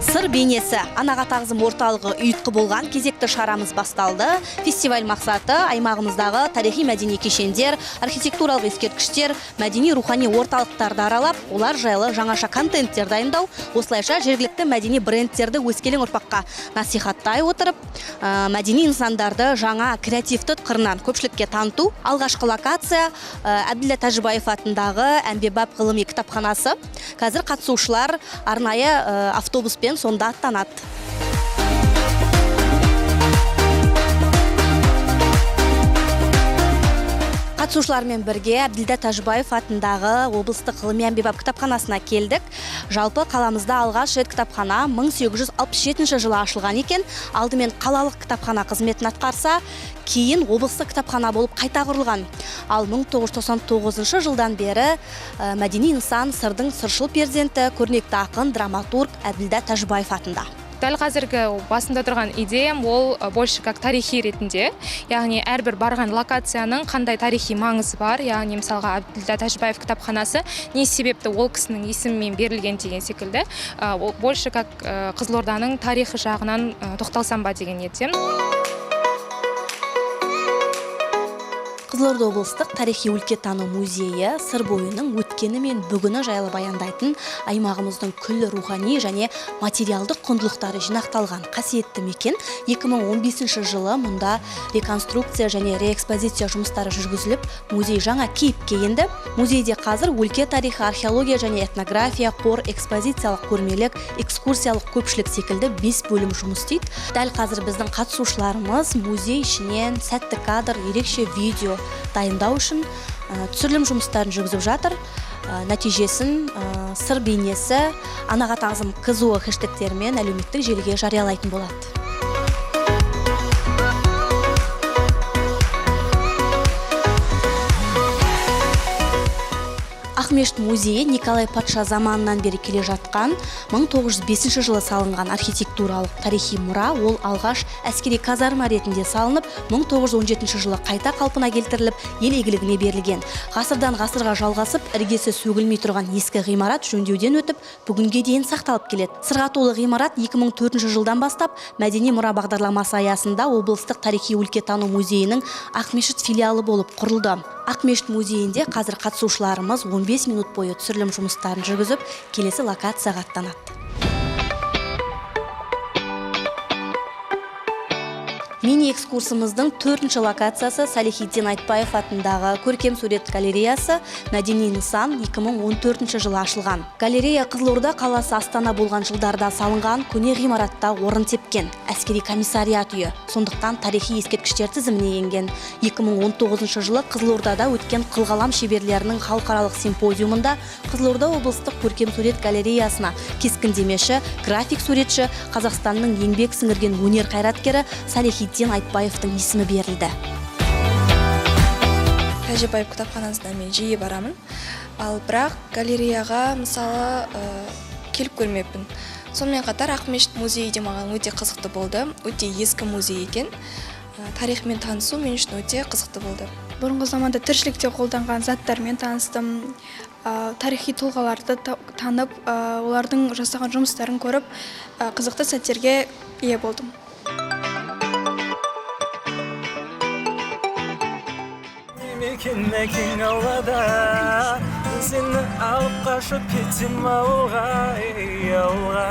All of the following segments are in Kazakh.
Сыр бейнесі анаға тағзым орталығы ұйытқы болған кезекті шарамыз басталды. Фестиваль мақсаты аймағымыздағы тарихи мәдени кешендер, архитектуралық ескерткіштер, мәдени-рухани орталықтарды аралап, олар жайлы жаңаша контенттер дайындау, осылайша жергілікті мәдени брендтерді өскелең ұрпаққа насихаттай отырып, мәдени нысандарды жаңа креативті қырынан көпшілікке таныту. Алғашқы локация Әбділда Тәжібаев атындағы Әмбебап ғылыми кітапханасы. Қазір қатысушылар арнайы автобуспен сонда аттанады. Қатысушылармен бірге Әбділда Тәжібаев атындағы облыстық ғылыми Әмбебап кітапханасына келдік. Жалпы қаламызда алғаш рет кітапхана 1867 жылы ашылған екен. Алдымен қалалық кітапхана қызметін атқарса, кейін облыстық кітапхана болып қайта құрылған. Ал 1999 жылдан бері мәдени нысан сырдың сыршыл перзенті, көрнекті ақын, драматург Әбділда Тәжібаев атында. Дәл қазіргі басында тұрған идеям ол больше как тарихи ретінде, яғни әрбір барған локацияның қандай тарихи маңызы бар, яғни мысалға Әбділда Тәжібаев кітапханасы не себепті ол кісінің есімімен берілген деген секілді, больше как Қызылорданың тарихы жағынан тоқталсам ба деген ниеттемін. Қызылорда облыстық тарихи өлкетану музейі сыр бойының өткені мен бүгіні жайлы баяндайтын аймағымыздың күллі рухани және материалдық құндылықтары жинақталған қасиетті мекен. 2015 жылы мұнда реконструкция және реэкспозиция жұмыстары жүргізіліп, музей жаңа кейіпке енді. Музейде қазір өлке тарихы, археология және этнография, қор, экспозициялық көрмелік, экскурсиялық көпшілік секілді 5 бөлім жұмыс істейді. Дәл қазір біздің қатысушыларымыз музей ішінен сәтті кадр, ерекше видео дайындау үшін түсірілім жұмыстарын жүргізіп жатыр. Нәтижесін сыр бейнесі анаға тағзым КЗО хэштегтерімен әлеуметтік желіге жариялайтын болады. Ақмешіт музейі Николай патша заманынан бері келе жатқан 1905 жылы салынған архитектуралық тарихи мұра. Ол алғаш әскери казарма ретінде салынып, 1917 жылы қайта қалпына келтіріліп, ел игілігіне берілген. Ғасырдан ғасырға жалғасып, іргесі сөгілмей тұрған ескі ғимарат жөндеуден өтіп, бүгінге дейін сақталып келеді. Сырға толы ғимарат 2004 жылдан бастап мәдени мұра бағдарламасы аясында облыстық тарихи өлкетану музейінің Ақмешіт филиалы болып құрылды. Ақмешіт музейінде қазір қатысушыларымыз 15 минут бойы түсірілім жұмыстарын жүргізіп, келесі локацияға аттанады. Мини-экскурсымыздың 4-ші локациясы Салихиддин Айтбаев атындағы көркем сурет галереясы, мәдени нысан 2014 жылы ашылған. Галерея Қызылорда қаласы Астана болған жылдарда салынған көне ғимаратта орын тепкен әскери комиссариат үйі. Сондықтан тарихи ескерткіштер тізіміне енген. 2019 жылы Қызылордада өткен қылғалам шеберлерінің халықаралық симпозиумында Қызылорда облыстық көркем сурет галереясына кескіндемеші, график суретші, Қазақстанның еңбек сіңірген өнер қайраткері Салихиддин Айтбаевтың есімі берілді. Тәжібаев кітапханасына мен жиі барамын, ал бірақ галереяға мысалы келіп көрмеппін. Сонымен қатар Ақмешіт музейі де маған өте қызықты болды. Өте ескі музей екен. Тарихымен танысу мен үшін өте қызықты болды. Бұрынғы заманда тіршілікте қолданған заттармен таныстым. Тарихи тұлғаларды танып, олардың жасаған жұмыстарын көріп, қызықты сәттерге ие болдым. Мекен аулада сені алып қашып кетсем ауылға, ауылға.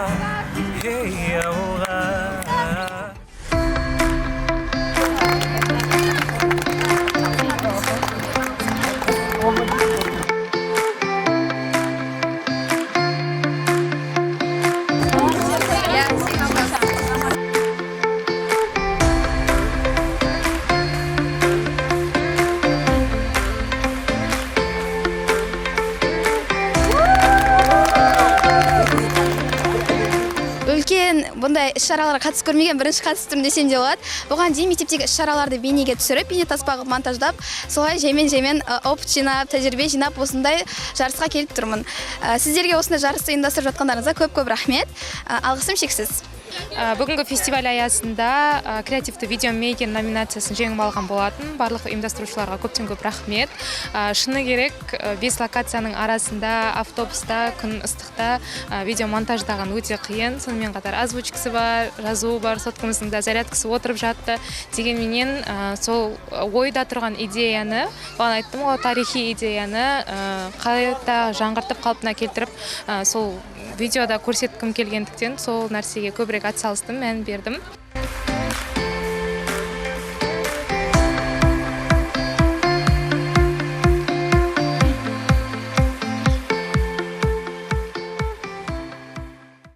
Бұндай іс-шараларға қатысып көрмеген, бірінші қатыстым десем де болады. Бұған дейін мектептегі іс-шараларды бейнеге түсіріп, бейне таспа қылып монтаждап, солай жемен опыт жинап, тәжірибе жинап, осындай жарысқа келіп тұрмын. Сіздерге осындай жарысты ұйымдастырып жатқандарыңызға көп рахмет. Алғысым шексіз. Бүгінгі фестиваль аясында креативті видеомейкер номинациясын жеңіп алған болатын. Барлық ұйымдастырушыларға көптен көп рахмет. Шыны керек, 5 локацияның арасында автобуста, күн ыстықта видео монтаждаған өте қиын. Сонымен қатар озвучкасы бар, жазуы бар, соткамыздың да зарядкасы отырып жатты. Дегенменен сол ойда тұрған идеяны, бағана айттым ғой, тарихи идеяны қайта жаңғыртып қалпына келтіріп, сол видеода көрсеткім келгендіктен сол нәрсеге көбірек атсалыстым, мән бердім.